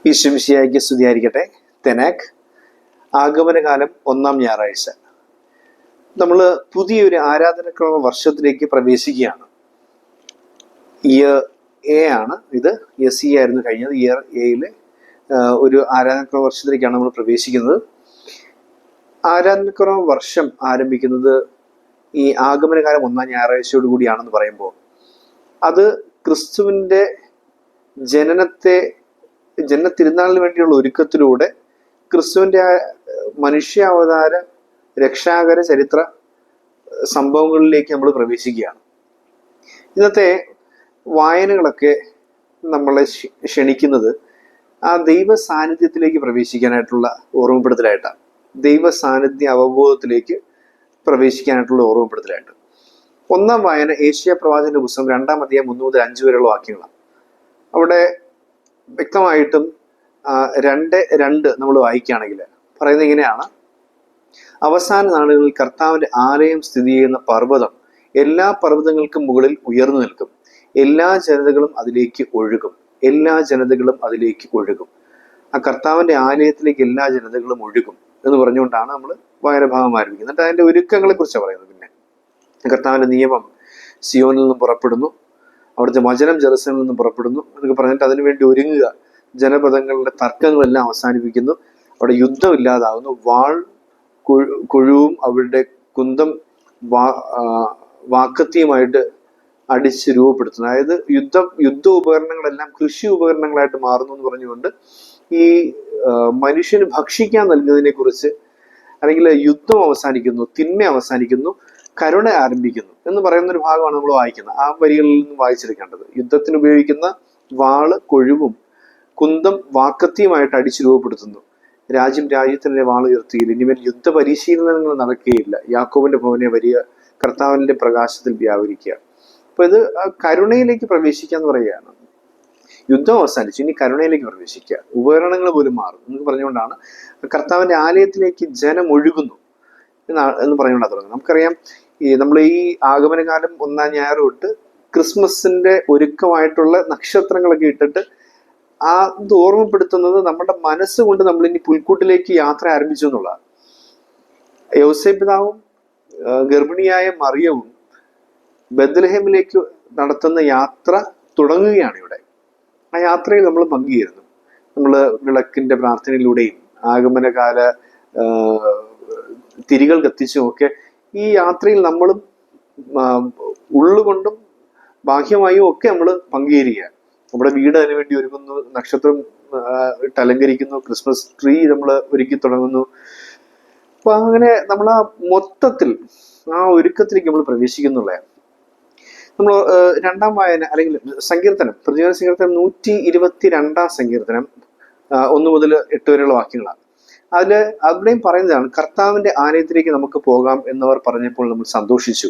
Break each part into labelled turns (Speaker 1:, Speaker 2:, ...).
Speaker 1: ഈശ്വമിശിഹായ്ക്ക് സ്തുതിയായിരിക്കട്ടെ. തെനാക്ക് ആഗമനകാലം 1-ാം ഞായറാഴ്ച. നമ്മൾ പുതിയൊരു ആരാധനക്രമ വർഷത്തിലേക്ക് പ്രവേശിക്കുകയാണ്. ഇയർ എ ആണ് ഇത്. എസ് ഇ ആയിരുന്നു കഴിഞ്ഞത്. ഇയർ എയിലെ ഒരു ആരാധനക്രമ വർഷത്തിലേക്കാണ് നമ്മൾ പ്രവേശിക്കുന്നത്. ആരാധനക്രമ വർഷം ആരംഭിക്കുന്നത് ഈ ആഗമനകാലം 1-ാം ഞായറാഴ്ചയോട് കൂടിയാണെന്ന് പറയുമ്പോൾ അത് ക്രിസ്തുവിൻ്റെ ജനന തിരുനാളിന് വേണ്ടിയുള്ള ഒരുക്കത്തിലൂടെ ക്രിസ്തുവിൻ്റെ മനുഷ്യാവതാര രക്ഷാകര ചരിത്ര സംഭവങ്ങളിലേക്ക് നമ്മൾ പ്രവേശിക്കുകയാണ്. ഇന്നത്തെ വായനകളൊക്കെ നമ്മളെ ക്ഷണിക്കുന്നത് ആ ദൈവ സാന്നിധ്യത്തിലേക്ക് പ്രവേശിക്കാനായിട്ടുള്ള ഓർമ്മപ്പെടുത്തലായിട്ടാണ്. ദൈവ സാന്നിധ്യ അവബോധത്തിലേക്ക് പ്രവേശിക്കാനായിട്ടുള്ള ഓർമ്മപ്പെടുത്തലായിട്ട്. 1-ാം വായന ഏഷ്യ പ്രവാചകന്റെ പുസ്തകം 2-ാം അധ്യായം 1 മുതൽ 5 വരെയുള്ള വാക്യങ്ങളാണ്. അവിടെ വ്യക്തമായിട്ടും 2:2 നമ്മൾ വായിക്കുകയാണെങ്കിൽ പറയുന്നത് ഇങ്ങനെയാണ്: അവസാന നാളുകളിൽ കർത്താവിന്റെ ആലയം സ്ഥിതി ചെയ്യുന്ന പർവ്വതം എല്ലാ പർവ്വതങ്ങൾക്കും മുകളിൽ ഉയർന്നു നിൽക്കും. എല്ലാ ജനതകളും അതിലേക്ക് ഒഴുകും. എല്ലാ ജനതകളും അതിലേക്ക് ഒഴുകും. ആ കർത്താവിന്റെ ആലയത്തിലേക്ക് എല്ലാ ജനതകളും ഒഴുകും എന്ന് പറഞ്ഞുകൊണ്ടാണ് നമ്മൾ വായനഭാഗം ആരംഭിക്കുന്നത്. എന്നിട്ട് അതിന്റെ ഒരുക്കങ്ങളെ കുറിച്ചാണ് പറയുന്നത്. പിന്നെ കർത്താവിന്റെ നിയമം സിയോനിൽ നിന്നും പുറപ്പെടുന്നു, അവിടുത്തെ വചനം ജെറുസലേമിൽ നിന്നും പുറപ്പെടുന്നു എന്നൊക്കെ പറഞ്ഞിട്ട് അതിനുവേണ്ടി ഒരുങ്ങുക. ജനപദങ്ങളുടെ തർക്കങ്ങളെല്ലാം അവസാനിപ്പിക്കുന്നു. അവിടെ യുദ്ധം ഇല്ലാതാകുന്നു. വാൾ കൊഴുവും അവരുടെ കുന്തം വാക്കത്തിയുമായിട്ട് അടിച്ച് രൂപപ്പെടുത്തുന്നു. അതായത് യുദ്ധ ഉപകരണങ്ങളെല്ലാം കൃഷി ഉപകരണങ്ങളായിട്ട് മാറുന്നു എന്ന് പറഞ്ഞുകൊണ്ട് ഈ മനുഷ്യന് ഭക്ഷിക്കാൻ നൽകുന്നതിനെ കുറിച്ച്, അല്ലെങ്കിൽ യുദ്ധം അവസാനിക്കുന്നു, തിന്മ അവസാനിക്കുന്നു, കരുണ ആരംഭിക്കുന്നു എന്ന് പറയുന്ന ഒരു ഭാഗമാണ് നമ്മൾ വായിക്കുന്നത്. ആ വരികളിൽ നിന്ന് വായിച്ചെടുക്കേണ്ടത്. യുദ്ധത്തിന് ഉപയോഗിക്കുന്ന വാള് കൊഴുവും കുന്തം വാക്കത്തിയുമായിട്ട് അടിച്ചു രൂപപ്പെടുത്തുന്നു. രാജ്യത്തിന്റെ വാള് ഉയർത്തുകയില്ല. ഇനിമേൽ യുദ്ധ പരിശീലനങ്ങൾ നടക്കുകയില്ല. യാക്കോബിന്റെ ഭവനെ വരിക, കർത്താവിന്റെ പ്രകാശത്തിൽ വ്യാപരിക്കുക. അപ്പൊ ഇത് കരുണയിലേക്ക് പ്രവേശിക്കുക എന്ന് പറയുകയാണ്. യുദ്ധം അവസാനിച്ചു, ഇനി കരുണയിലേക്ക് പ്രവേശിക്കുക. ഉപകരണങ്ങൾ പോലും മാറും എന്ന് പറഞ്ഞുകൊണ്ടാണ് കർത്താവിന്റെ ആലയത്തിലേക്ക് ജനം ഒഴുകുന്നു എന്ന് പറഞ്ഞുകൊണ്ടാണ് തുടങ്ങുന്നത്. നമുക്കറിയാം, നമ്മൾ ഈ ആഗമനകാലം 1-ാം ഞായർ തൊട്ട് ക്രിസ്മസിന്റെ ഒരുക്കമായിട്ടുള്ള നക്ഷത്രങ്ങളൊക്കെ ഇട്ടിട്ട് ഇത് ഓർമ്മപ്പെടുത്തുന്നത് നമ്മുടെ മനസ്സുകൊണ്ട് നമ്മൾ ഇനി പുൽക്കൂട്ടിലേക്ക് യാത്ര ആരംഭിച്ചു എന്നുള്ളതാണ്. യോസേപ്പ് പിതാവും ഗർഭിണിയായ മറിയവും ബെത്ലഹേമിലേക്ക് നടത്തുന്ന യാത്ര തുടങ്ങുകയാണ് ഇവിടെ. ആ യാത്രയിൽ നമ്മൾ പങ്കുചേരുന്നു. നമ്മൾ വിളക്കിന്റെ പ്രാർത്ഥനയിലൂടെയും ആഗമനകാല തിരികൾ കത്തിച്ചും ഒക്കെ ഈ യാത്രയിൽ നമ്മളും ഉള്ളുകൊണ്ടും ബാഹ്യമായും ഒക്കെ നമ്മൾ പങ്കുചേരുക. നമ്മുടെ വീട് അതിനുവേണ്ടി ഒരുങ്ങുന്നു, നക്ഷത്രം ഇട്ട് അലങ്കരിക്കുന്നു, ക്രിസ്മസ് ട്രീ നമ്മൾ ഒരുക്കി തുടങ്ങുന്നു. അപ്പൊ അങ്ങനെ നമ്മൾ ആ മൊത്തത്തിൽ ആ ഒരുക്കത്തിലേക്ക് നമ്മൾ പ്രവേശിക്കുന്നുള്ള നമ്മൾ 2-ാം വായന അല്ലെങ്കിൽ സങ്കീർത്തനം, പ്രതിവാര സങ്കീർത്തനം 122-ാം സങ്കീർത്തനം 1 മുതൽ 8 വരെയുള്ള വാക്യങ്ങളാണ്. അവിടെയും പറയുന്നതാണ് കർത്താവിന്റെ ആലയത്തിലേക്ക് നമുക്ക് പോകാം എന്നവർ പറഞ്ഞപ്പോൾ നമ്മൾ സന്തോഷിച്ചു.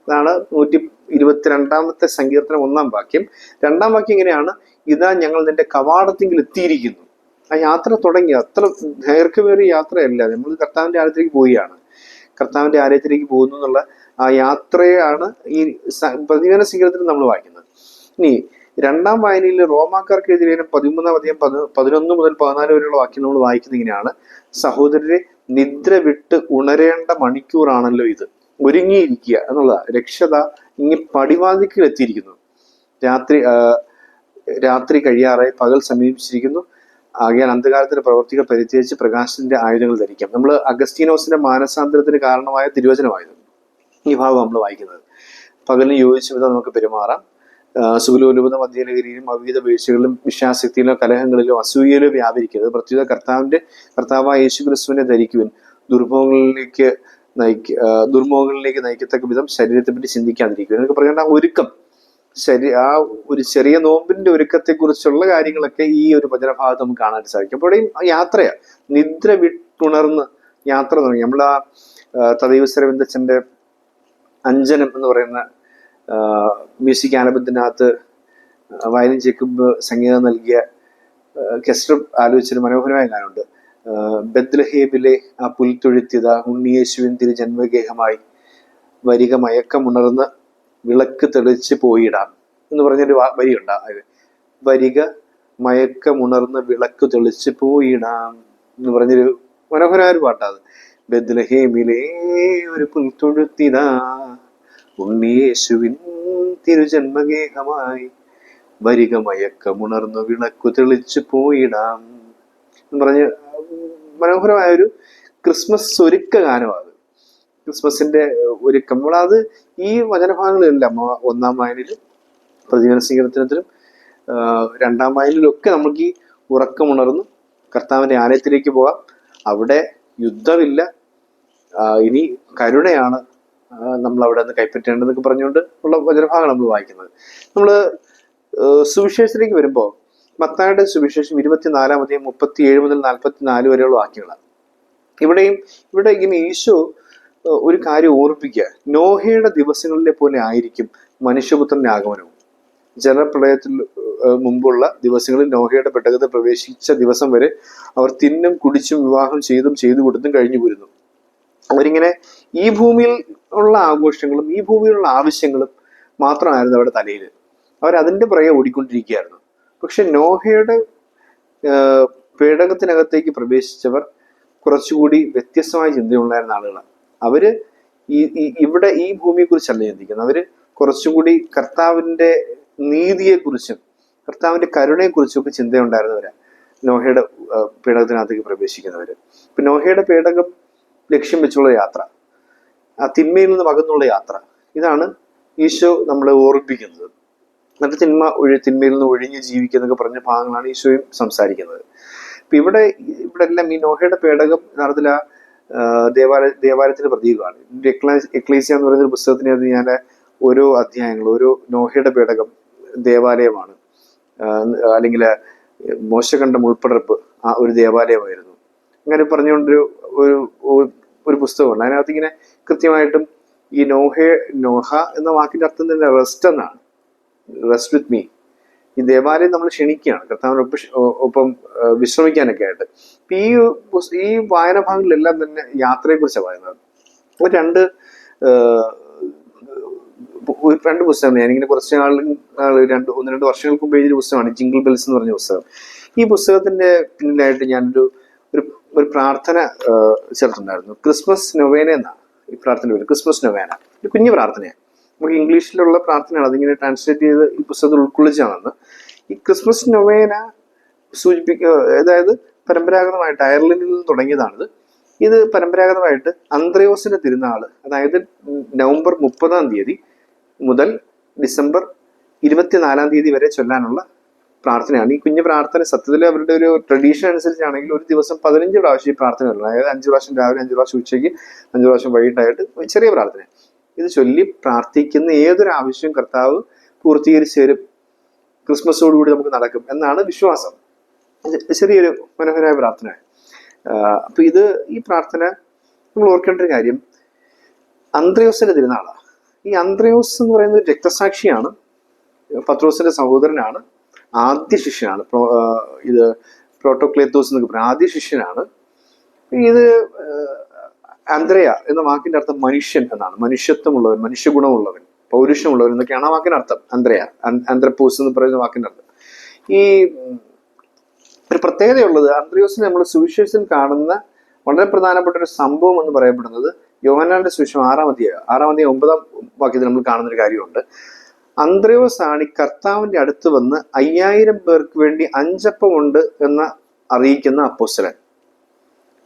Speaker 1: അതാണ് 122-ാമത്തെ സങ്കീർത്തനം 1-ാം വാക്യം. 2-ാം വാക്യം ഇങ്ങനെയാണ്: ഇതാ ഞങ്ങൾ നിന്റെ കവാടത്തിങ്കിൽ എത്തിയിരിക്കുന്നു. ആ യാത്ര തുടങ്ങി. അത്ര ദൈർഘ്യമേറിയ യാത്രയല്ല, നമ്മൾ കർത്താവിന്റെ ആലയത്തിലേക്ക് പോവുകയാണ്. കർത്താവിന്റെ ആലയത്തിലേക്ക് പോകുന്നു എന്നുള്ള ആ യാത്രയാണ് ഈ പ്രതിവാര സങ്കീർത്തനം നമ്മൾ വായിക്കുന്നത്. ഇനി 2-ാം വായനയിൽ റോമാക്കാർക്ക് എഴുതിയ 13-ാം അധ്യായം 11 മുതൽ 14 വരെയുള്ള വാക്യം നമ്മൾ വായിക്കുന്നത് ഇങ്ങനെയാണ്: സഹോദരരെ, നിദ്ര വിട്ട് ഉണരേണ്ട മണിക്കൂറാണല്ലോ ഇത്. ഒരുങ്ങിയിരിക്കുക എന്നുള്ളതാണ്. രക്ഷത ഇങ്ങനെ പടിവാതിക്കൽ എത്തിയിരിക്കുന്നു. രാത്രി കഴിയാറായി, പകൽ സമീപിച്ചിരിക്കുന്നു. ആകയാൽ അന്ധകാരത്തിന്റെ പ്രവർത്തികൾ പരിത്യജിച്ച് പ്രകാശത്തിന്റെ ആയുധങ്ങൾ ധരിക്കാം. നമ്മൾ അഗസ്റ്റീനോസിന്റെ മാനസാന്തരത്തിന് കാരണമായ തിരുവചനമായിരുന്നു ഈ ഭാഗം നമ്മൾ വായിക്കുന്നത്. പകലിന് യോജിച്ച വിധം നമുക്ക് പെരുമാറാം. സുഖലോലുപത മദ്യലഹരിയിലും അവിഹിത വീഴ്ചകളിലും വിശ്വാസക്തിയിലോ കലഹങ്ങളിലോ അസൂയയിലോ വ്യാപരിക്കരുത്. പ്രത്യേക കർത്താവായ യേശു ക്രിസ്തുവിനെ ധരിക്കുവാൻ ദുർമോഹങ്ങളിലേക്ക് നയിക്കത്തക്ക വിധം ശരീരത്തെ പറ്റി ചിന്തിക്കാതിരിക്കുക എന്നൊക്കെ പറയേണ്ട ആ ഒരുക്കം, ആ ഒരു ചെറിയ നോമ്പിന്റെ ഒരുക്കത്തെ കുറിച്ചുള്ള കാര്യങ്ങളൊക്കെ ഈ ഒരു വചനഭാഗത്ത് നമുക്ക് കാണാൻ സാധിക്കും. അപ്പോൾ യാത്രയാണ്. നിദ്ര വിട്ടുണർന്ന് യാത്ര തുടങ്ങി. നമ്മൾ ആ തദൈവസരവിന്ദച്ചന്റെ അഞ്ജനം എന്ന് പറയുന്ന മ്യൂസിക് ആൽബത്തിനകത്ത് വയലിൻ ജേക്കബ് സംഗീതം നൽകിയ കെസ്റ്റർ ആലോചിച്ചൊരു മനോഹരമായ ഗാനമുണ്ട്. ബെത്ലഹേമിലെ ആ പുൽത്തൊഴുത്തിത ഉണ്ണിയേശുവിൻ തിരുജന്മഗേഹമായി വരിക മയക്കമുണർന്ന് വിളക്ക് തെളിച്ച് പോയിടാം എന്ന് പറഞ്ഞൊരു വരിയുണ്ട്. വരിക മയക്കമുണർന്ന് വിളക്ക് തെളിച്ച് പോയിടാം എന്ന് പറഞ്ഞൊരു മനോഹരമായ ഒരു പാട്ടാണ്. ബെത്ലഹേമിലെ ഒരു പുൽത്തൊഴുത്തിതാ ഉണ്ണിയേശുവിൻ തിരുജന്മഗേഹമായി വരിക മയക്കമുണർന്നു വിളക്കു തെളിച്ചു പോയിടാം എന്ന് പറഞ്ഞ് മനോഹരമായൊരു ക്രിസ്മസ് ഒരുക്ക ഗാനമാണ്. ക്രിസ്മസിന്റെ ഒരുക്കം അത് ഈ വചനഭാഗങ്ങളിലെല്ലാം ഒന്നാം വായനയിലും പ്രതിദിന സ്വീകരണത്തിനും രണ്ടാം വായനയിലൊക്കെ നമുക്ക് ഈ ഉറക്കമുണർന്ന് കർത്താവിന്റെ ആലയത്തിലേക്ക് പോകാം. അവിടെ യുദ്ധമില്ല, ഇനി കരുണയാണ് നമ്മൾ അവിടെ നിന്ന് കൈപ്പറ്റേണ്ടതെന്നൊക്കെ പറഞ്ഞുകൊണ്ട് ഉള്ള വചനഭാഗം നമ്മൾ വായിക്കുന്നത്. നമ്മൾ സുവിശേഷത്തിലേക്ക് വരുമ്പോൾ മത്തായിയുടെ സുവിശേഷം 24-ാം അധ്യായം 37 മുതൽ 44 വരെയുള്ള വാക്യങ്ങളാണ്. ഇവിടെ ഇങ്ങനെ ഈശോ ഒരു കാര്യം ഓർമ്മിപ്പിക്കുക. നോഹയുടെ ദിവസങ്ങളിലെ പോലെ ആയിരിക്കും മനുഷ്യപുത്രന്റെ ആഗമനവും. ജലപ്രളയത്തിൽ മുമ്പുള്ള ദിവസങ്ങളിൽ നോഹയുടെ പെട്ടകത്തിൽ പ്രവേശിച്ച ദിവസം വരെ അവർ തിന്നും കുടിച്ചും വിവാഹം ചെയ്തു കൊടുത്തും കഴിഞ്ഞു പോരുന്നു. അവരിങ്ങനെ ഈ ഭൂമിയിൽ ഉള്ള ആഘോഷങ്ങളും ഈ ഭൂമിയിലുള്ള ആവശ്യങ്ങളും മാത്രമായിരുന്നു അവരുടെ തലയിൽ. അവരതിൻ്റെ പുറകെ ഓടിക്കൊണ്ടിരിക്കുകയായിരുന്നു. പക്ഷെ നോഹയുടെ പേടകത്തിനകത്തേക്ക് പ്രവേശിച്ചവർ കുറച്ചുകൂടി വ്യത്യസ്തമായ ചിന്തയുണ്ടായിരുന്ന ആളുകളാണ്. അവര് ഇവിടെ ഈ ഭൂമിയെ കുറിച്ചല്ല ചിന്തിക്കുന്നത്. അവര് കുറച്ചുകൂടി കർത്താവിന്റെ നീതിയെക്കുറിച്ചും കർത്താവിന്റെ കരുണയെക്കുറിച്ചും ഒക്കെ ചിന്തയുണ്ടായിരുന്നവരാണ് നോഹയുടെ പേടകത്തിനകത്തേക്ക് പ്രവേശിക്കുന്നവര്. ഇപ്പൊ നോഹയുടെ പേടകം ലക്ഷ്യം വെച്ചുള്ള യാത്ര, ആ തിന്മയിൽ നിന്ന് അകന്നുള്ള യാത്ര, ഇതാണ് ഈശോ നമ്മളെ ഓർമ്മിപ്പിക്കുന്നത്. എന്നിട്ട് തിന്മയിൽ നിന്ന് ഒഴിഞ്ഞ് ജീവിക്കുന്നൊക്കെ പറഞ്ഞ ഭാഗങ്ങളാണ് ഈശോയും സംസാരിക്കുന്നത്. ഇപ്പൊ ഇവിടെ എല്ലാം ഈ നോഹയുടെ പേടകം യഥാർത്ഥത്തിൽ ആ ദേവാലയത്തിന്റെ പ്രതീകമാണ്. എക്ലേസിയ എന്ന് പറയുന്ന ഒരു പുസ്തകത്തിനകത്ത് ഞാൻ ഓരോ അധ്യായങ്ങൾ, ഓരോ നോഹയുടെ പേടകം ദേവാലയമാണ്, അല്ലെങ്കിൽ മോശകണ്ഠം ഉൾപ്പെടർപ്പ് ആ ഒരു ദേവാലയമായിരുന്നു, അങ്ങനെ പറഞ്ഞുകൊണ്ടൊരു ഒരു പുസ്തകമുണ്ട്. അതിനകത്ത് ഇങ്ങനെ കൃത്യമായിട്ടും ഈ നോഹ എന്ന വാക്കിന്റെ അർത്ഥം തന്നെ റെസ്റ്റ് എന്നാണ്. Rest with me. ഈ ദേവാലയം നമ്മൾ ക്ഷണിക്കുകയാണ് കർത്താവിനൊപ്പം വിശ്രമിക്കാനൊക്കെ ആയിട്ട്. ഈ വായന ഭാഗങ്ങളിലെല്ലാം തന്നെ യാത്രയെ കുറിച്ചാണ് പറയുന്നത്. രണ്ട് പുസ്തകം ഞാനിങ്ങനെ കുറച്ച് ഒന്ന് രണ്ട് വർഷങ്ങൾക്ക് മുമ്പ് എഴുതിയ പുസ്തകമാണ് ജിംഗിൾ ബെൽസ് എന്ന് പറഞ്ഞ പുസ്തകം. ഈ പുസ്തകത്തിന്റെ പിന്നിലായിട്ട് ഞാനൊരു പ്രാർത്ഥന ചേർത്തിട്ടുണ്ടായിരുന്നു. ക്രിസ്മസ് നൊവേന എന്നാണ് ഈ പ്രാർത്ഥന പേര്. ക്രിസ്മസ് നൊവേന ഒരു കുഞ്ഞു പ്രാർത്ഥനയാണ്. നമുക്ക് ഇംഗ്ലീഷിലുള്ള പ്രാർത്ഥനയാണ്, അതിങ്ങനെ ട്രാൻസ്ലേറ്റ് ചെയ്ത് ഈ പുസ്തകത്തിൽ ഉൾക്കൊള്ളിച്ചാണെന്ന്. ഈ ക്രിസ്മസ് നൊവേന അതായത് പരമ്പരാഗതമായിട്ട് അയർലൻഡിൽ നിന്ന് തുടങ്ങിയതാണിത്. ഇത് പരമ്പരാഗതമായിട്ട് അന്ത്രയോസിന്റെ തിരുനാള്, അതായത് നവംബർ 30-ാം തീയതി മുതൽ ഡിസംബർ 24-ാം തീയതി വരെ ചൊല്ലാനുള്ള പ്രാർത്ഥനയാണ്. ഈ കുഞ്ഞു പ്രാർത്ഥന സത്യത്തിൽ അവരുടെ ഒരു ട്രഡീഷൻ അനുസരിച്ചാണെങ്കിൽ ഒരു ദിവസം 15 പ്രാവശ്യം ഈ പ്രാർത്ഥന വരണം. അതായത് 5 പ്രാവശ്യം രാവിലെ, 5 പ്രാവശ്യം ഉച്ചയ്ക്ക്, 5 പ്രാവശ്യം വൈകിട്ടായിട്ട് ചെറിയ പ്രാർത്ഥന. ഇത് ചൊല്ലി പ്രാർത്ഥിക്കുന്ന ഏതൊരു ആവശ്യവും കർത്താവ് പൂർത്തീകരിച്ചു തരും, ക്രിസ്മസോടുകൂടി നമുക്ക് നടക്കും എന്നാണ് വിശ്വാസം. ചെറിയൊരു മനോഹരമായ പ്രാർത്ഥന. അപ്പൊ ഈ പ്രാർത്ഥന നമ്മൾ ഓർക്കേണ്ട ഒരു കാര്യം, അന്ത്രയോസിന്റെ തിരുനാളാണ്. ഈ അന്ത്രയോസ് എന്ന് പറയുന്ന ഒരു രക്തസാക്ഷിയാണ്, പത്രോസിന്റെ സഹോദരനാണ്, ആദ്യ ശിഷ്യനാണ്. ഇത് പ്രോട്ടോക്ലേത്തോസ് എന്നൊക്കെ പറയാം, ആദ്യ ശിഷ്യനാണ്. ഇത് ആന്ത്രയ എന്ന വാക്കിന്റെ അർത്ഥം മനുഷ്യൻ എന്നാണ്. മനുഷ്യത്വമുള്ളവൻ, മനുഷ്യഗുണമുള്ളവൻ, പൗരുഷമുള്ളവൻ എന്നൊക്കെയാണ് ആ വാക്കിന്റെ അർത്ഥം. ആന്ത്രപ്പോസ് എന്ന് പറയുന്ന വാക്കിന്റെ അർത്ഥം. ഈ ഒരു പ്രത്യേകതയുള്ളത്, അന്ത്രയോസിനെ നമ്മൾ സുവിശേഷത്തിൽ കാണുന്ന വളരെ പ്രധാനപ്പെട്ട ഒരു സംഭവം എന്ന് പറയപ്പെടുന്നത് യോഹന്നാന്റെ സുവിശേഷം 6-ാം അധ്യായം 9-ാം വാക്യത്തിൽ നമ്മൾ കാണുന്ന ഒരു കാര്യമുണ്ട്. അന്ത്രയോസ് ആണ് ഈ കർത്താവിന്റെ അടുത്ത് വന്ന് 5000 പേർക്ക് വേണ്ടി 5 അപ്പം ഉണ്ട് എന്ന് അറിയിക്കുന്ന അപ്പോസ്തലൻ.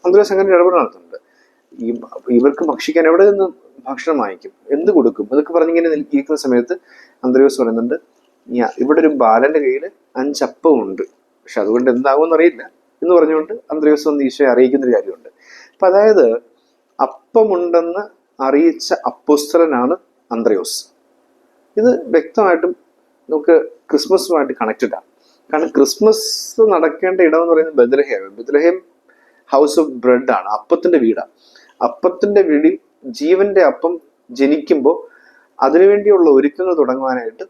Speaker 1: അന്ത്രയോസ് അങ്ങനെ ഇടപെടൽ നടത്തുന്നുണ്ട്. ഇവർക്ക് ഭക്ഷിക്കാൻ എവിടെ നിന്ന് ഭക്ഷണം വാങ്ങിക്കും, എന്ത് കൊടുക്കും എന്നൊക്കെ പറഞ്ഞിങ്ങനെ ഇരിക്കുന്ന സമയത്ത് അന്ത്രയോസ് പറയുന്നുണ്ട്, ഇവിടെ ഒരു ബാലന്റെ കയ്യിൽ 5 അപ്പം ഉണ്ട്, പക്ഷെ അതുകൊണ്ട് എന്താകുമെന്ന് അറിയില്ല എന്ന് പറഞ്ഞുകൊണ്ട് അന്ത്രയോസ് വന്ന് ഈശോയെ അറിയിക്കുന്ന ഒരു കാര്യമുണ്ട്. അപ്പൊ അതായത് അപ്പമുണ്ടെന്ന് അറിയിച്ച അപ്പോസ്തലനാണ് അന്ത്രയോസ്. ഇത് വ്യക്തമായിട്ടും നമുക്ക് ക്രിസ്മസുമായിട്ട് കണക്റ്റഡ് ആണ്. കാരണം ക്രിസ്മസ് നടക്കേണ്ട ഇടം എന്ന് പറയുന്നത് ബെത്ലഹേം ഹൗസ് ഓഫ് ബ്രെഡ് ആണ്, അപ്പത്തിന്റെ വീടാണ്. അപ്പത്തിന്റെ വീടിൽ ജീവന്റെ അപ്പം ജനിക്കുമ്പോൾ അതിനുവേണ്ടിയുള്ള ഒരുക്കങ്ങൾ തുടങ്ങുവാനായിട്ട്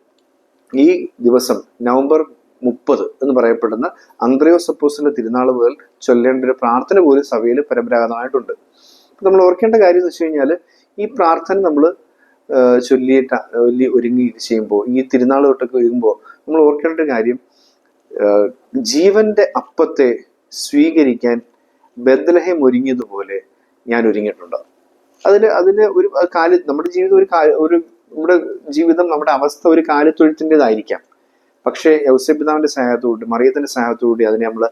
Speaker 1: ഈ ദിവസം നവംബർ 30 എന്ന് പറയപ്പെടുന്ന അന്ത്രയോസ് അപ്പോസ്തലന്റെ തിരുനാൾ മുതൽ ചൊല്ലേണ്ട ഒരു പ്രാർത്ഥന പോലും സഭയിൽ പരമ്പരാഗതമായിട്ടുണ്ട്. നമ്മൾ ഓർക്കേണ്ട കാര്യം എന്ന് വെച്ച് കഴിഞ്ഞാൽ, ഈ പ്രാർത്ഥന നമ്മൾ ചൊല്ലി ഒരുങ്ങി ചെയ്യുമ്പോൾ, ഈ തിരുനാൾ തൊട്ടൊക്കെ വരുമ്പോൾ നമ്മൾ ഓർക്കേണ്ട ഒരു കാര്യം, ജീവന്റെ അപ്പത്തെ സ്വീകരിക്കാൻ ബെത്ലഹേം ഒരുങ്ങിയതുപോലെ ഞാൻ ഒരുങ്ങിയിട്ടുണ്ട്. അതിന് ഒരു നമ്മുടെ ജീവിതം നമ്മുടെ ജീവിതം, നമ്മുടെ അവസ്ഥ ഒരു കാലിത്തൊഴുത്തിൻ്റെതായിരിക്കാം. പക്ഷേ യൗസേപ്പ് പിതാവിന്റെ സ്നേഹത്തോട്, മറിയത്തിന്റെ സ്നേഹത്തോടുകൂടി അതിനെ നമ്മൾ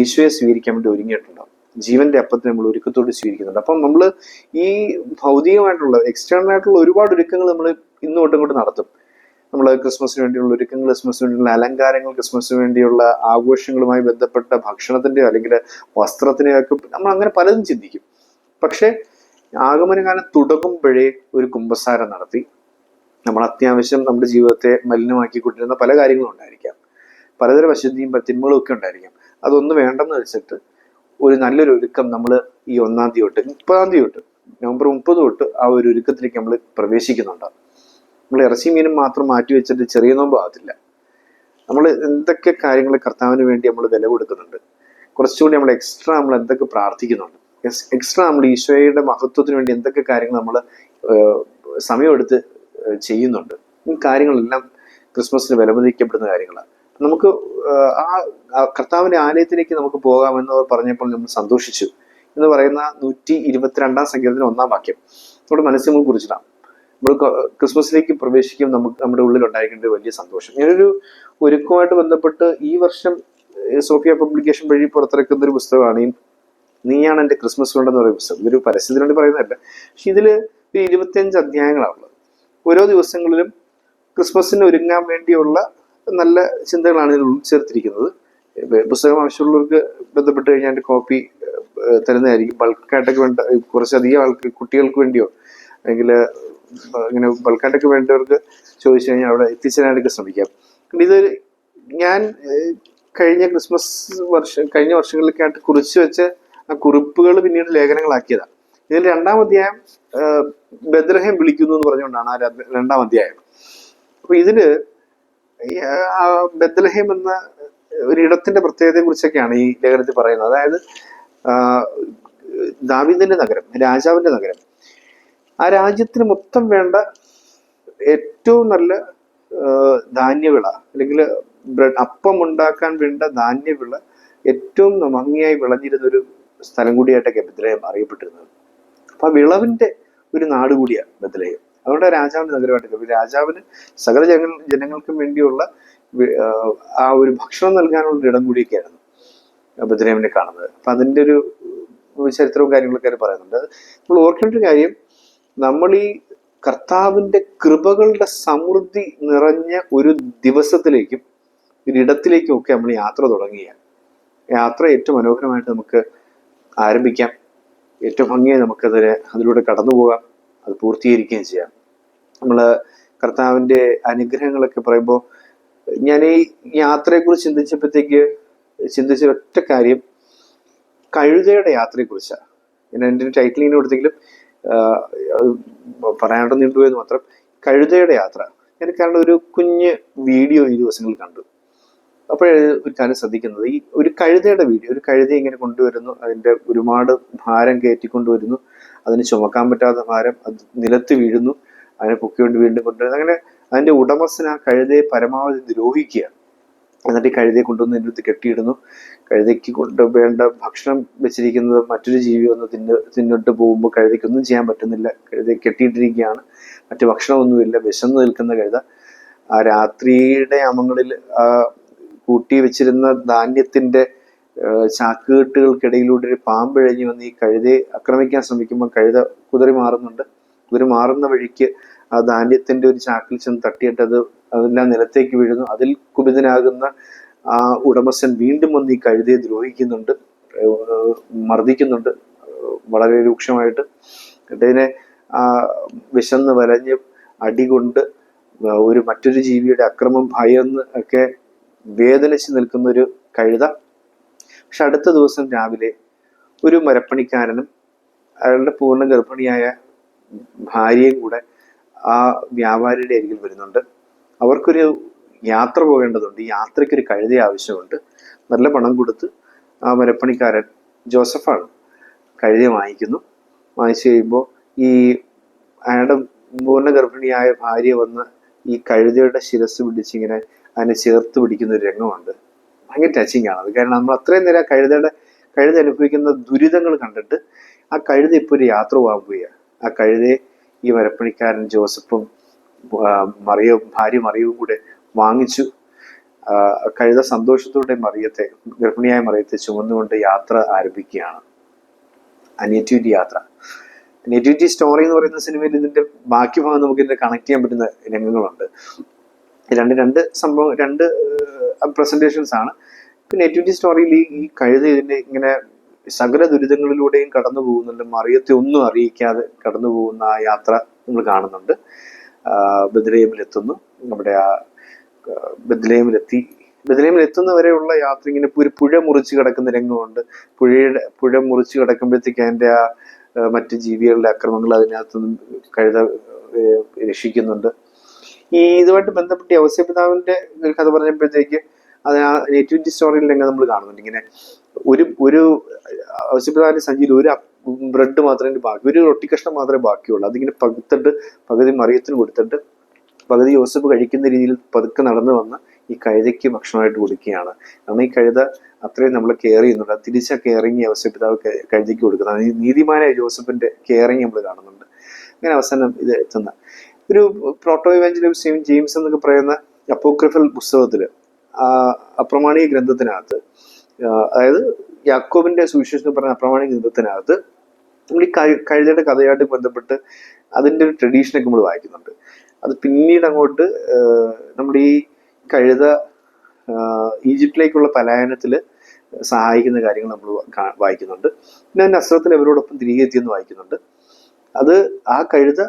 Speaker 1: ഈശോയെ സ്വീകരിക്കാൻ വേണ്ടി ഒരുങ്ങിയിട്ടുണ്ടാവും. ജീവന്റെ അപ്പത്തെ നമ്മൾ ഒരുക്കത്തോട് സ്വീകരിക്കുന്നുണ്ട്. അപ്പം നമ്മൾ ഈ ഭൗതികമായിട്ടുള്ള എക്സ്റ്റേണൽ ആയിട്ടുള്ള ഒരുപാട് ഒരുക്കങ്ങൾ നമ്മൾ ഇന്ന് തൊട്ടും കൊണ്ട് നടത്തും. നമ്മൾ ക്രിസ്മസിന് വേണ്ടിയുള്ള ഒരുക്കങ്ങൾ, ക്രിസ്മസിന് വേണ്ടിയുള്ള അലങ്കാരങ്ങൾ, ക്രിസ്മസിന് വേണ്ടിയുള്ള ആഘോഷങ്ങളുമായി ബന്ധപ്പെട്ട ഭക്ഷണത്തിന്റെയോ അല്ലെങ്കിൽ വസ്ത്രത്തിനെയോ ഒക്കെ നമ്മൾ അങ്ങനെ പലതും ചിന്തിക്കും. പക്ഷെ ആഗമനകാലം തുടങ്ങുമ്പോഴേ ഒരു കുമ്പസാരം നടത്തി നമ്മൾ അത്യാവശ്യം നമ്മുടെ ജീവിതത്തെ മലിനമാക്കിക്കൊണ്ടിരുന്ന പല കാര്യങ്ങളും ഉണ്ടായിരിക്കാം. പലതരം അശുദ്ധിയും തിന്മകളും ഒക്കെ ഉണ്ടായിരിക്കാം. അതൊന്നും വേണ്ടെന്ന് വെച്ചിട്ട് ഒരു നല്ലൊരു ഒരുക്കം നമ്മൾ ഈ 1-ാം തീയതി തൊട്ട് 30-ാം തീയതി തൊട്ട് നവംബർ 30 തൊട്ട് ആ ഒരു ഒരുക്കത്തിലേക്ക് നമ്മൾ പ്രവേശിക്കുന്നുണ്ടാവും. നമ്മൾ ഇറച്ചി മീനും മാത്രം മാറ്റി വെച്ചിട്ട് ചെറിയ നോമ്പ് ആകത്തില്ല. നമ്മൾ എന്തൊക്കെ കാര്യങ്ങൾ കർത്താവിന് വേണ്ടി നമ്മൾ വില കൊടുക്കുന്നുണ്ട്, കുറച്ചുകൂടി നമ്മൾ എക്സ്ട്രാ നമ്മൾ എന്തൊക്കെ പ്രാർത്ഥിക്കുന്നുണ്ട്, എക്സ്ട്രാ നമ്മൾ ഈശോയുടെ മഹത്വത്തിന് വേണ്ടി എന്തൊക്കെ കാര്യങ്ങൾ നമ്മൾ സമയമെടുത്ത് ചെയ്യുന്നുണ്ട്. ഈ കാര്യങ്ങളെല്ലാം ക്രിസ്മസിന് വിലമതിക്കപ്പെടുന്ന കാര്യങ്ങളാണ്. നമുക്ക് ആ കർത്താവിന്റെ ആലയത്തിലേക്ക് നമുക്ക് പോകാമെന്ന് പറഞ്ഞപ്പോൾ നമ്മൾ സന്തോഷിച്ചു എന്ന് പറയുന്ന 122-ാം സങ്കീർത്തനം 1-ാം വാക്യം നമ്മുടെ മനസ്സിൽ നമ്മൾ കുറിച്ചിടാം. നമ്മൾ ക്രിസ്മസിലേക്ക് പ്രവേശിക്കും നമ്മുടെ ഉള്ളിൽ ഉണ്ടായിരിക്കേണ്ട വലിയ സന്തോഷം. ഞാനൊരു ഒരുക്കവുമായിട്ട് ബന്ധപ്പെട്ട് ഈ വർഷം സോഫിയ പബ്ലിക്കേഷൻ വഴി പുറത്തിറക്കുന്ന ഒരു പുസ്തകമാണ് നീയാണ് എൻ്റെ ക്രിസ്മസ് കൊണ്ടെന്ന് പറയുന്ന പുസ്തകം. ഇതൊരു പരസ്യത്തിന് വേണ്ടി പറയുന്നതല്ല. പക്ഷെ ഇതില് 25 അധ്യായങ്ങളാണുള്ളത്. ഓരോ ദിവസങ്ങളിലും ക്രിസ്മസിന് ഒരുങ്ങാൻ വേണ്ടിയുള്ള നല്ല ചിന്തകളാണ് ഇതിൽ ഉൾച്ചേർത്തിരിക്കുന്നത്. പുസ്തകം ആവശ്യമുള്ളവർക്ക് ബന്ധപ്പെട്ട് കഴിഞ്ഞാൽ എൻ്റെ കോപ്പി തരുന്നതായിരിക്കും. ബൾക്കായിട്ടൊക്കെ വേണ്ട കുറച്ചധികം ആൾക്ക് കുട്ടികൾക്ക് വേണ്ടിയോ അല്ലെങ്കിൽ ഇങ്ങനെ ബൾക്കായിട്ടൊക്കെ വേണ്ടവർക്ക് ചോദിച്ചു കഴിഞ്ഞാൽ അവിടെ എത്തിച്ചേരാനൊക്കെ ശ്രമിക്കാം. ഇത് ഞാൻ കഴിഞ്ഞ വർഷങ്ങളിലൊക്കെ ആയിട്ട് കുറിച്ച് വെച്ച ആ കുറിപ്പുകൾ പിന്നീട് ലേഖനങ്ങളാക്കിയതാണ്. ഇതിൽ 2-ാം അധ്യായം ബെത്ലഹേം വിളിക്കുന്നു എന്ന് പറഞ്ഞുകൊണ്ടാണ് ആ 2-ാം അധ്യായം. അപ്പൊ ഇതില് ബെത്ലഹേം എന്ന ഒരിടത്തിന്റെ പ്രത്യേകതയെ കുറിച്ചൊക്കെയാണ് ഈ ലേഖനത്തിൽ പറയുന്നത്. അതായത് ദാവീദിന്റെ നഗരം, രാജാവിന്റെ നഗരം. ആ രാജ്യത്തിന് മൊത്തം വേണ്ട ഏറ്റവും നല്ല ധാന്യവിള അല്ലെങ്കിൽ അപ്പം ഉണ്ടാക്കാൻ വേണ്ട ധാന്യവിള ഏറ്റവും ഭംഗിയായി വിളഞ്ഞിരുന്ന ഒരു സ്ഥലം കൂടിയായിട്ടൊക്കെ ബെത്ലഹേം അറിയപ്പെട്ടിരുന്നത്. അപ്പൊ ആ വിളവിന്റെ ഒരു നാട് കൂടിയാണ് ബെത്ലഹേം. അതുകൊണ്ട് രാജാവിന്റെ നഗരമായിട്ടില്ല. രാജാവിന് സകല ജനങ്ങൾക്കും വേണ്ടിയുള്ള ആ ഒരു ഭക്ഷണം നൽകാനുള്ള ഇടം കൂടിയൊക്കെയായിരുന്നു ബെത്ലഹേമിനെ കാണുന്നത്. അപ്പൊ അതിന്റെ ഒരു ചരിത്രവും കാര്യങ്ങളൊക്കെ പറയുന്നുണ്ട്. നമ്മൾ ഓർക്കേണ്ട ഒരു കാര്യം, നമ്മൾ ഈ കർത്താവിന്റെ കൃപകളുടെ സമൃദ്ധി നിറഞ്ഞ ഒരു ദിവസത്തിലേക്കും ഒരിടത്തിലേക്കും ഒക്കെ നമ്മൾ യാത്ര തുടങ്ങുകയാണ്. യാത്ര ഏറ്റവും മനോഹരമായിട്ട് നമുക്ക് ആരംഭിക്കാം, ഏറ്റവും ഭംഗിയായി അതിലൂടെ കടന്നു പോകാം, അത് പൂർത്തീകരിക്കുകയും ചെയ്യാം. നമ്മൾ കർത്താവിന്റെ അനുഗ്രഹങ്ങളൊക്കെ പറയുമ്പോൾ ഞാൻ ഈ യാത്രയെക്കുറിച്ച് ചിന്തിച്ച ഒറ്റ കാര്യം കഴുതയുടെ യാത്രയെക്കുറിച്ചാണ്. ഞാൻ എൻ്റെ ടൈറ്റിൽ ഇങ്ങനെ കൊടുത്തെങ്കിലും പറയാണ്ട് നീണ്ടുപോയെന്ന് മാത്രം. കഴുതയുടെ യാത്ര. ഞാൻ കാരണം ഒരു കുഞ്ഞ് വീഡിയോ ഈ ദിവസങ്ങളിൽ കണ്ടു. അപ്പോഴേ ഒരു കാര്യം ശ്രദ്ധിക്കുന്നത്, ഈ ഒരു കഴുതയുടെ വീഡിയോ, ഒരു കഴുത ഇങ്ങനെ കൊണ്ടുവരുന്നു, അതിൻ്റെ ഒരുപാട് ഭാരം കയറ്റിക്കൊണ്ടുവരുന്നു, അതിന് ചുമക്കാൻ പറ്റാത്ത ഭാരം, അത് നിലത്ത് വീഴുന്നു, അതിനെ പൊക്കിക്കൊണ്ട് വീണ്ടും കൊണ്ടുവരുന്നു. അങ്ങനെ അതിൻ്റെ ഉടമസ്ഥൻ ആ കഴുതയെ പരമാവധി ദ്രോഹിക്കുകയാണ്. എന്നിട്ട് ഈ കഴുതയെ കൊണ്ടുവന്ന് എൻ്റെ അടുത്ത് കെട്ടിയിടുന്നു. കഴുതയ്ക്ക് വേണ്ട ഭക്ഷണം വെച്ചിരിക്കുന്നത് മറ്റൊരു ജീവി ഒന്ന് തിന്നിട്ട് പോകുമ്പോൾ കഴുതയ്ക്കൊന്നും ചെയ്യാൻ പറ്റുന്നില്ല. കഴുതയെ കെട്ടിയിട്ടിരിക്കുകയാണ്, മറ്റു ഭക്ഷണമൊന്നുമില്ല, വിശന്ന് നിൽക്കുന്ന കഴുത. ആ രാത്രിയുടെ അമങ്ങളിൽ കൂട്ടി വെച്ചിരുന്ന ധാന്യത്തിന്റെ ചാക്കുകെട്ടുകൾക്കിടയിലൂടെ ഒരു പാമ്പിഴഞ്ഞു വന്ന് ഈ കഴുതയെ ആക്രമിക്കാൻ ശ്രമിക്കുമ്പോൾ കഴുത കുതറി മാറുന്നുണ്ട്. കുതറി മാറുന്ന വഴിക്ക് ആ ധാന്യത്തിന്റെ ഒരു ചാക്കിൽ ചെന്ന് തട്ടിയിട്ട് അതെല്ലാം നിലത്തേക്ക് വീഴുന്നു. അതിൽ കുപിതനാകുന്ന ആ ഉടമസ്ഥൻ വീണ്ടും വന്ന് ഈ കഴുതയെ ദ്രോഹിക്കുന്നുണ്ട്, മർദ്ദിക്കുന്നുണ്ട് വളരെ രൂക്ഷമായിട്ട്. ഇതിനെ വിശന്ന് വലഞ്ഞ് അടികൊണ്ട് മറ്റൊരു ജീവിയുടെ അക്രമം ഭയന്ന് ഒക്കെ വേദനിച്ച് നിൽക്കുന്ന ഒരു കഴുത. പക്ഷെ അടുത്ത ദിവസം രാവിലെ ഒരു മരപ്പണിക്കാരനും അയാളുടെ പൂർണ്ണ ഗർഭിണിയായ ഭാര്യയും കൂടെ ആ വ്യാപാരിയുടെ അരികിൽ വരുന്നുണ്ട്. അവർക്കൊരു യാത്ര പോകേണ്ടതുണ്ട്. ഈ യാത്രയ്ക്കൊരു കഴുത ആവശ്യമുണ്ട്. നല്ല പണം കൊടുത്ത് ആ മരപ്പണിക്കാരൻ, ജോസഫാണ്, കഴുതയെ വാങ്ങിക്കുന്നു. വാങ്ങിച്ചു കഴിയുമ്പോൾ അയാളുടെ പൂർണ്ണ ഗർഭിണിയായ ഭാര്യ വന്ന് ഈ കഴുതയുടെ ശിരസ് പിടിച്ചിങ്ങനെ അതിനെ ചേർത്ത് പിടിക്കുന്ന ഒരു രംഗമുണ്ട്. ഭയങ്കര ടച്ചിങ് ആണ് അത്. കാരണം നമ്മൾ അത്രയും നേരം കഴുത അനുഭവിക്കുന്ന ദുരിതങ്ങൾ കണ്ടിട്ട് ആ കഴുത ഇപ്പോൾ ഒരു യാത്ര പോകാൻ പോവുകയാണ്. ആ കഴുതയെ ഈ മരപ്പണിക്കാരൻ ജോസഫും ഭാര്യ മറിയവും കൂടെ വാങ്ങിച്ചു. കഴുത സന്തോഷത്തോടെ ഗർഭിണിയായ മറിയത്തെ ചുമന്നുകൊണ്ട് യാത്ര ആരംഭിക്കുകയാണ്. നേറ്റിവിറ്റി യാത്ര. നേറ്റിവിറ്റി സ്റ്റോറി എന്ന് പറയുന്ന സിനിമയിൽ ഇതിന്റെ ബാക്കി ഭാഗം നമുക്ക് ഇതിന്റെ കണക്ട് ചെയ്യാൻ പറ്റുന്ന രംഗങ്ങളുണ്ട്. രണ്ട് പ്രസന്റേഷൻസ് ആണ്. നേറ്റിവിറ്റി സ്റ്റോറിയിൽ ഈ കഴുത ഇതിന്റെ ഇങ്ങനെ സകല ദുരിതങ്ങളിലൂടെയും കടന്നു പോകുന്നുണ്ട്. മറിയത്തെ ഒന്നും അറിയിക്കാതെ കടന്നു പോകുന്ന ആ യാത്ര നമ്മൾ കാണുന്നുണ്ട്. ബെത്ലഹേമിലെത്തുന്നു. നമ്മുടെ ആ ബെത്ലഹേമിൽ എത്തുന്നവരെയുള്ള യാത്ര ഇങ്ങനെ ഒരു പുഴ മുറിച്ച് കിടക്കുന്ന രംഗമുണ്ട്. പുഴ മുറിച്ച് കിടക്കുമ്പോഴത്തേക്ക് അതിന്റെ ആ മറ്റ് ജീവികളുടെ അക്രമങ്ങൾ അതിനകത്തുനിന്നും കഴുത രക്ഷിക്കുന്നുണ്ട്. ഇതുമായിട്ട് ബന്ധപ്പെട്ട് ഔസേപ്പിതാവിന്റെ ഒരു കഥ പറഞ്ഞപ്പോഴത്തേക്ക് അത് ആ നേറ്റിവിറ്റി സ്റ്റോറിയിൽ രംഗം നമ്മൾ കാണുന്നുണ്ട്. ഇങ്ങനെ ഒരു ഔസേപ്പിതാവിന്റെ സഞ്ചിയിൽ ഒരു ബ്രെഡ് മാത്രമേ ബാക്കി, ഒരു റൊട്ടി കഷ്ണം മാത്രമേ ബാക്കിയുള്ളൂ. അതിങ്ങനെ പകുത്തിട്ട് പകുതി മറിയത്തിന് കൊടുത്തിട്ട് പകുതി യോസഫ് കഴിക്കുന്ന രീതിയിൽ പതുക്കെ നടന്നു വന്ന് ഈ കഴുതയ്ക്ക് ഭക്ഷണമായിട്ട് കൊടുക്കുകയാണ്. കാരണം ഈ കഴുത അത്രയും നമ്മളെ കെയർ ചെയ്യുന്നുണ്ട്. തിരിച്ച കെയറിങ് ഔസേപ്പിതാവ് കഴുതയ്ക്ക് കൊടുക്കുന്നത്. നീതിമാനായ ജോസഫിന്റെ കെയറിങ് നമ്മൾ കാണുന്നുണ്ട്. അങ്ങനെ അവസാനം ഇത് എത്തുന്ന ഒരു പ്രോട്ടോ ഇവാഞ്ചലിസ്റ്റ് സെയിന്റ് ജെയിംസ് എന്നൊക്കെ പറയുന്ന അപ്പോക്രിഫൽ പുസ്തകത്തില്, അപ്രമാണിക ഗ്രന്ഥത്തിനകത്ത്, അതായത് യാക്കോബിന്റെ സുവിശേഷം എന്ന് പറയുന്ന അപ്രമാണിക ഗ്രന്ഥത്തിനകത്ത് നമ്മൾ ഈ കഴുതയുടെ കഥയായിട്ട് ബന്ധപ്പെട്ട് അതിന്റെ ഒരു ട്രഡീഷനൊക്കെ നമ്മൾ വായിക്കുന്നുണ്ട്. അത് പിന്നീട് അങ്ങോട്ട് നമ്മുടെ ഈ കഴുത ഈജിപ്തിലേക്കുള്ള പലായനത്തിൽ സഹായിക്കുന്ന കാര്യങ്ങൾ നമ്മൾ വായിക്കുന്നുണ്ട്. പിന്നെ നസ്രത്തിൽ അവരോടൊപ്പം തിരികെ എത്തിയെന്ന് വായിക്കുന്നുണ്ട്. അത് ആ കഴുത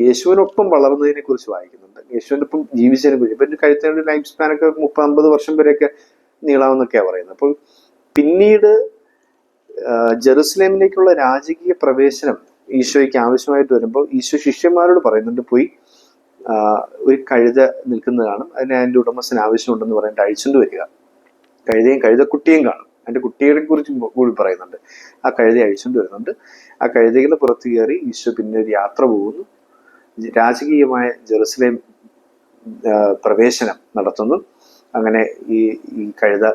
Speaker 1: യേശുവിനൊപ്പം വളർന്നതിനെ കുറിച്ച് വായിക്കുന്നുണ്ട്. യേശുവിൻ്റെ ഒപ്പം ജീവിച്ചതിനെ കുറിച്ച്. ഇപ്പം കഴുതയുടെ ലൈഫ് സ്പാനൊക്കെ 30-50 വർഷം വരെയൊക്കെ നീളാമെന്നൊക്കെയാണ് പറയുന്നത്. അപ്പോൾ പിന്നീട് ജെറുസലേമിലേക്കുള്ള രാജകീയ പ്രവേശനം ഈശോയ്ക്ക് ആവശ്യമായിട്ട് വരുമ്പോൾ ഈശോ ശിഷ്യന്മാരോട് പറയുന്നുണ്ട്, പോയി ഒരു കഴുത നിൽക്കുന്നത് കാണും, അതിൻ്റെ ഉടമസ്ഥന് ആവശ്യമുണ്ടെന്ന് പറഞ്ഞിട്ട് അഴിച്ചുകൊണ്ട് വരിക. കഴുതയും കഴുതക്കുട്ടിയും കാണും, അതിൻ്റെ കുട്ടികളെ കുറിച്ച് കൂടി പറയുന്നുണ്ട്. ആ കഴുത അഴിച്ചുകൊണ്ട് വരുന്നുണ്ട്. ആ കഴുതയുടെ പുറത്ത് കയറി ഈശോ പിന്നെ ഒരു യാത്ര പോകുന്നു. രാജകീയമായ ജെറുസലേം പ്രവേശനം നടത്തുന്നു. അങ്ങനെ ഈ കഴുത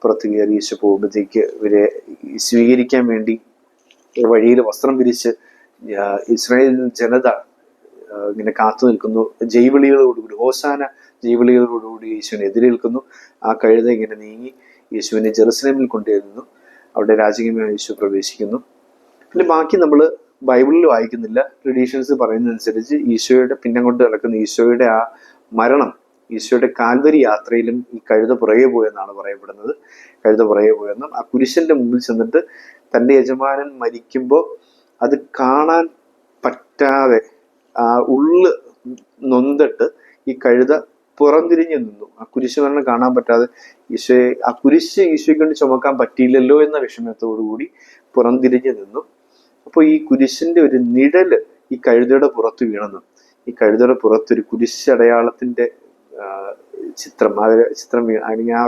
Speaker 1: പുറത്ത് കയറി ഈശോ പോകുമ്പോഴത്തേക്ക് ഇവരെ സ്വീകരിക്കാൻ വേണ്ടി വഴിയിൽ വസ്ത്രം വിരിച്ച് ഇസ്രായേൽ ജനത ഇങ്ങനെ കാത്തു നിൽക്കുന്നു. ജൈവിളികളോടുകൂടി, ഹോസാന ജൈവിളികളോടുകൂടി യേശുവിനെ എതിരേൽക്കുന്നു. ആ കഴുത ഇങ്ങനെ നീങ്ങി യേശുവിനെ ജെറുസലേമിൽ കൊണ്ടുവരുന്നു. അവിടെ രാജകീയമായ യേശു പ്രവേശിക്കുന്നു. പിന്നെ ബാക്കി നമ്മൾ ബൈബിളിൽ വായിക്കുന്നില്ല. ട്രഡീഷൻസ് പറയുന്നതനുസരിച്ച് ഈശോയുടെ പിന്നങ്ങോട്ട് നടക്കുന്ന ഈശോയുടെ ആ മരണം, ഈശോയുടെ കാൽവരി യാത്രയിലും ഈ കഴുത പുറകെ പോയെന്നാണ് പറയപ്പെടുന്നത്. കഴുത പുറകെ പോയെന്നും ആ കുരിശന്റെ മുമ്പിൽ ചെന്നിട്ട് തൻ്റെ യജമാനൻ മരിക്കുമ്പോൾ അത് കാണാൻ പറ്റാതെ ആ ഉള്ള് നൊന്തിട്ട് ഈ കഴുത പുറംതിരിഞ്ഞു നിന്നു. ആ കുരിശ് മരണം കാണാൻ പറ്റാതെ ആ കുരിശ് ഈശോയ്ക്ക് കൊണ്ട് ചുമക്കാൻ പറ്റിയില്ലല്ലോ എന്ന വിഷമത്തോടുകൂടി പുറംതിരിഞ്ഞു നിന്നു. അപ്പോൾ ഈ കുരിശിന്റെ ഒരു നിഴല് ഈ കഴുതയുടെ പുറത്ത് വീണെന്നും, ഈ കഴുതയുടെ പുറത്തൊരു കുരിശടയാളത്തിന്റെ ചിത്രം അല്ലെങ്കിൽ ആ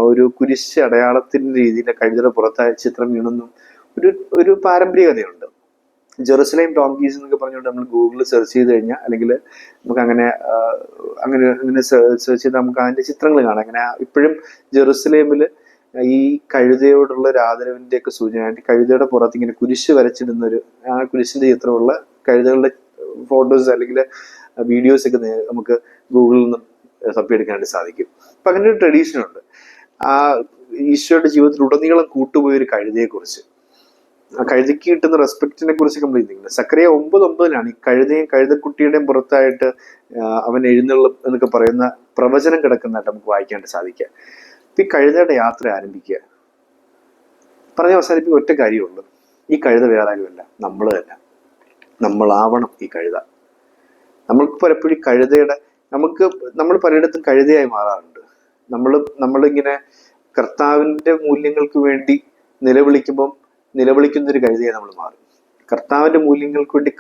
Speaker 1: ഒരു കുരിശ് അടയാളത്തിന്റെ രീതിയിൽ കഴുതയുടെ പുറത്തായ ചിത്രം വീണെന്നും ഒരു പാരമ്പര്യ കഥയുണ്ട്. ജെറുസലേം ഡോങ്കീസ് എന്നൊക്കെ പറഞ്ഞുകൊണ്ട് നമ്മൾ ഗൂഗിളിൽ സെർച്ച് ചെയ്ത് കഴിഞ്ഞാൽ, അല്ലെങ്കിൽ നമുക്ക് അങ്ങനെ സെർച്ച് ചെയ്ത് നമുക്ക് അതിന്റെ ചിത്രങ്ങൾ കാണാം. അങ്ങനെ ഇപ്പോഴും ജെറുസലേമിൽ ഈ കഴുതയോടുള്ള ഒരു ആദരവിന്റെ ഒക്കെ സൂചനയായിട്ട് കഴുതയുടെ പുറത്ത് ഇങ്ങനെ കുരിശ് വരച്ചിടുന്ന ആ കുരിശിന്റെ ചിത്രമുള്ള കഴുതകളുടെ ഫോട്ടോസ് അല്ലെങ്കിൽ വീഡിയോസ് ഒക്കെ നമുക്ക് ഗൂഗിളിൽ നിന്നും തപ്പിയെടുക്കാനായിട്ട് സാധിക്കും. അപ്പൊ അങ്ങനെ ഒരു ട്രഡീഷൻ ഉണ്ട്. ആ ഈശോയുടെ ജീവിതത്തിൽ ഉടനീളം കൂട്ടുപോയൊരു കഴുതയെ കുറിച്ച്, ആ കഴുതയ്ക്ക് കിട്ടുന്ന റെസ്പെക്റ്റിനെ കുറിച്ച് നമ്മൾ ചിന്തിക്കുന്നത്. സക്കറിയ 9:9 ഈ കഴുതയും കഴുതക്കുട്ടിയുടെയും പുറത്തായിട്ട് അവൻ എഴുന്നള്ളും എന്നൊക്കെ പറയുന്ന പ്രവചനം കിടക്കുന്നതായിട്ട് നമുക്ക് വായിക്കാനായിട്ട് സാധിക്കുക. ഈ കഴുതയുടെ യാത്ര ആരംഭിക്കുക, പറഞ്ഞ് അവസാനിപ്പിക്കുക ഒറ്റ കാര്യമുള്ളൂ. ഈ കഴുത വേറെ ആരുമല്ല, നമ്മൾ തന്നെ. നമ്മളാവണം ഈ കഴുത. നമ്മൾക്ക് പലപ്പോഴും നമ്മൾ പലയിടത്തും കഴുതയായി മാറാറുണ്ട്. നമ്മളിങ്ങനെ കർത്താവിൻ്റെ മൂല്യങ്ങൾക്ക് വേണ്ടി നിലവിളിക്കുന്നൊരു കഴുതയായി നമ്മൾ മാറും. കർത്താവിൻ്റെ മൂല്യങ്ങൾക്ക് വേണ്ടി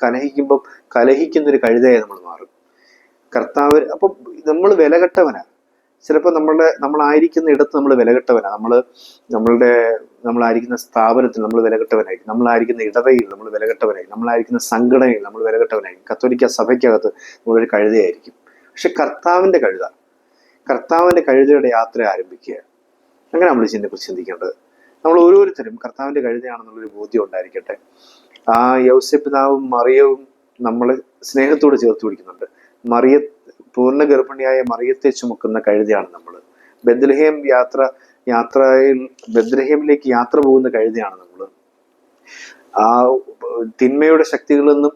Speaker 1: കലഹിക്കുന്നൊരു കഴുതയായി നമ്മൾ മാറും. അപ്പം നമ്മൾ വിലകെട്ടവനാ. ചിലപ്പോൾ നമ്മളായിരിക്കുന്ന ഇടത്ത് നമ്മൾ വിലകെട്ടവനാ. നമ്മളായിരിക്കുന്ന സ്ഥാപനത്തിൽ നമ്മൾ വിലകെട്ടവനായിരിക്കും. നമ്മളായിരിക്കുന്ന ഇടവയിൽ നമ്മൾ വിലകെട്ടവനായിരിക്കും. നമ്മളായിരിക്കുന്ന സംഘടനയിൽ നമ്മൾ വിലകെട്ടവനായിരിക്കും. കത്തോലിക്ക സഭയ്ക്കകത്ത് നമ്മളൊരു കഴുതയായിരിക്കും. പക്ഷെ കർത്താവിൻ്റെ കഴുതയുടെ യാത്ര ആരംഭിക്കുക. അങ്ങനെ നമ്മൾ ഇതിനെക്കുറിച്ച് ചിന്തിക്കേണ്ടത്. നമ്മൾ ഓരോരുത്തരും കർത്താവിന്റെ കഴുതയാണെന്നുള്ളൊരു ബോധ്യം ഉണ്ടായിരിക്കട്ടെ. ആ യൗസേപ്പ് പിതാവും മറിയവും നമ്മളെ സ്നേഹത്തോട് ചേർത്ത് പിടിക്കുന്നുണ്ട്. മറിയ പൂർണ്ണ ഗർഭിണിയായ മറിയത്തെ ചുമക്കുന്ന കഴുതയാണ് നമ്മൾ. ബെത്ലഹേം യാത്രയിൽ ബെത്ലഹേമിലേക്ക് യാത്ര പോകുന്ന കഴുതയാണ് നമ്മൾ. ആ തിന്മയുടെ ശക്തികളിൽ നിന്നും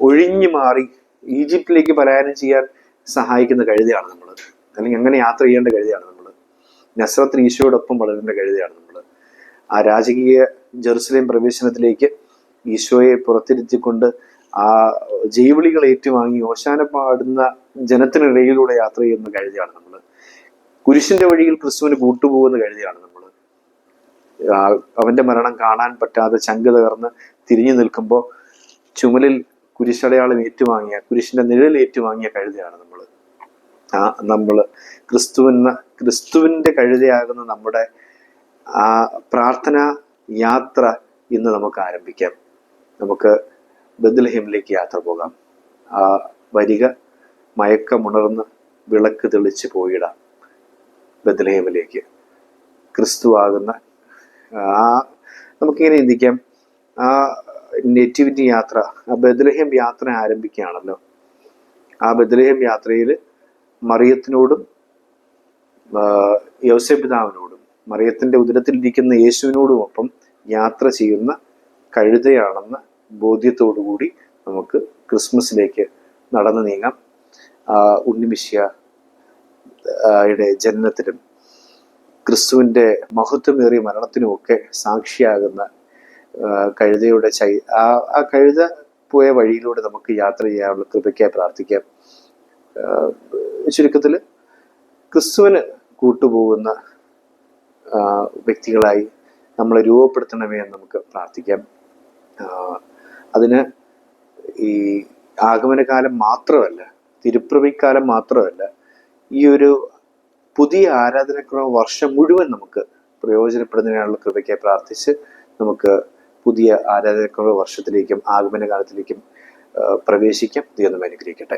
Speaker 1: ഒഴിഞ്ഞു മാറി ഈജിപ്തിലേക്ക് പലായനം ചെയ്യാൻ സഹായിക്കുന്ന കഴുതയാണ് നമ്മൾ. അല്ലെങ്കിൽ അങ്ങനെ യാത്ര ചെയ്യേണ്ട കഴുതയാണ് നമ്മൾ. നസ്രത്തിൽ ഈശോയോടൊപ്പം വളരേണ്ട കഴുതയാണ് നമ്മൾ. ആ രാജകീയ ജെറുസലേം പ്രവേശനത്തിലേക്ക് ഈശോയെ പുറത്തിരുത്തിക്കൊണ്ട് ആ ജൈവിളികൾ ഏറ്റുവാങ്ങി ഓശാന പാടുന്ന ജനത്തിനിടയിലൂടെ യാത്ര ചെയ്യുന്ന കഴുതയാണ് നമ്മൾ. കുരിശിന്റെ വഴിയിൽ ക്രിസ്തുവിന് കൂട്ടുപോകുന്ന കഴുതയാണ് നമ്മൾ. അവന്റെ മരണം കാണാൻ പറ്റാതെ ചങ്ക് തകർന്ന് തിരിഞ്ഞു നിൽക്കുമ്പോൾ ചുമലിൽ കുരിശടയാളം ഏറ്റുവാങ്ങിയ, കുരിശിന്റെ നിഴൽ ഏറ്റുവാങ്ങിയ കഴുതയാണ് നമ്മൾ. നമ്മള് ക്രിസ്തുവിന്റെ കഴുതയാകുന്ന നമ്മുടെ ആ പ്രാർത്ഥന യാത്ര ഇന്ന് നമുക്ക് ആരംഭിക്കാം. നമുക്ക് ബെത്ലഹേമിലേക്ക് യാത്ര പോകാം. വരിക, മയക്കമുണർന്ന് വിളക്ക് തെളിച്ച് പോയിടാം ബെത്ലഹേമിലേക്ക്. ക്രിസ്തുവാകുന്ന നമുക്കിങ്ങനെ ചിന്തിക്കാം. ആ നേറ്റിവിറ്റി യാത്ര, ആ ബെത്ലഹേം യാത്ര ആരംഭിക്കുകയാണല്ലോ. ആ ബെത്ലഹേം യാത്രയിൽ മറിയത്തിനോടും യൗസേപ്പ് പിതാവിനോടും മറിയത്തിന്റെ ഉദരത്തിലിരിക്കുന്ന യേശുവിനോടുമൊപ്പം യാത്ര ചെയ്യുന്ന കഴുതയാണെന്ന ബോധ്യത്തോടുകൂടി നമുക്ക് ക്രിസ്മസിലേക്ക് നടന്നു നീങ്ങാം. ഉണ്ണിമിശിഹായുടെ ജനനത്തിനും ക്രിസ്തുവിന്റെ മഹത്വമേറിയ മരണത്തിനുമൊക്കെ സാക്ഷിയാകുന്ന കഴുതയുടെ ആ കഴുത പോയ വഴിയിലൂടെ നമുക്ക് യാത്ര ചെയ്യാനുള്ള കൃപയ്ക്കായി പ്രാർത്ഥിക്കാം. ചുരുക്കത്തിൽ ക്രിസ്തുവിന് കൂട്ടുപോകുന്ന വ്യക്തികളായി നമ്മളെ രൂപപ്പെടുത്തണമേ എന്ന് നമുക്ക് പ്രാർത്ഥിക്കാം. അതിന് ഈ ആഗമനകാലം മാത്രമല്ല, തിരുപ്പിറവിക്കാലം മാത്രമല്ല, ഈ ഒരു പുതിയ ആരാധനക്രമ വർഷം മുഴുവൻ നമുക്ക് പ്രയോജനപ്പെടുന്നതിനുള്ള കൃപയ്ക്കായി പ്രാർത്ഥിച്ച് നമുക്ക് പുതിയ ആരാധനക്രമ വർഷത്തിലേക്കും ആഗമനകാലത്തിലേക്കും പ്രവേശിക്കാം. ദൈവം നമ്മെ അനുഗ്രഹിക്കട്ടെ.